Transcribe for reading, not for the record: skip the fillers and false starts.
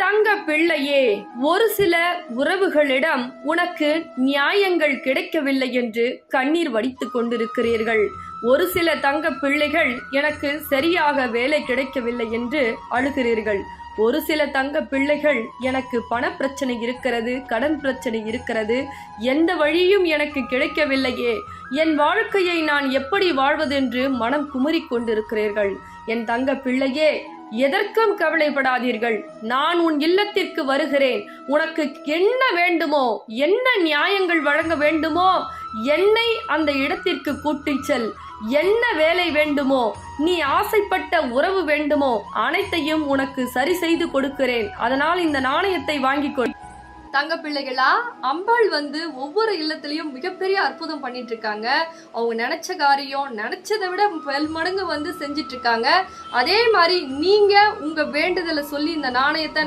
தங்க பிள்ளையே, ஒரு சில உறவுகளிடம் உனக்கு நியாயங்கள் கிடைக்கவில்லை என்று கண்ணீர் வடித்துக் கொண்டிருக்கிறீர்கள். ஒரு சில தங்க பிள்ளைகள் எனக்கு சரியாக வேலை கிடைக்கவில்லை என்று அழுகிறீர்கள். ஒரு சில தங்க பிள்ளைகள் எனக்கு பண பிரச்சனை இருக்கிறது, கடன் பிரச்சனை இருக்கிறது, எந்த வழியும் எனக்கு கிடைக்கவில்லையே, என் வாழ்க்கையை நான் எப்படி வாழ்வதென்று மனம் குமுறிக் கொண்டிருக்கிறீர்கள். என் தங்க பிள்ளையே, எதற்கும் கவலைப்படாதீர்கள். நான் உன் இல்லத்திற்கு வருகிறேன். உனக்கு என்ன வேண்டுமோ, என்ன நியாயங்கள் வழங்க வேண்டுமோ என்னை அந்த இடத்திற்கு கூட்டிச் செல். என்ன வேலை வேண்டுமோ, நீ ஆசைப்பட்ட உறவு வேண்டுமோ, அனைத்தையும் உனக்கு சரி செய்து கொடுக்கிறேன். அதனால் இந்த நாணயத்தை வாங்கிக் கொள். தங்க பிள்ளைகளா, அம்பாள் ஒவ்வொரு இல்லத்திலையும் மிகப்பெரிய அற்புதம் பண்ணிட்டு இருக்காங்க. அவங்க நினைச்ச காரியம் நினைச்சதை விட பல்மடங்கு செஞ்சிட்டு இருக்காங்க. அதே மாதிரி நீங்க உங்க வேண்டுதலை சொல்லி இந்த நாணயத்தை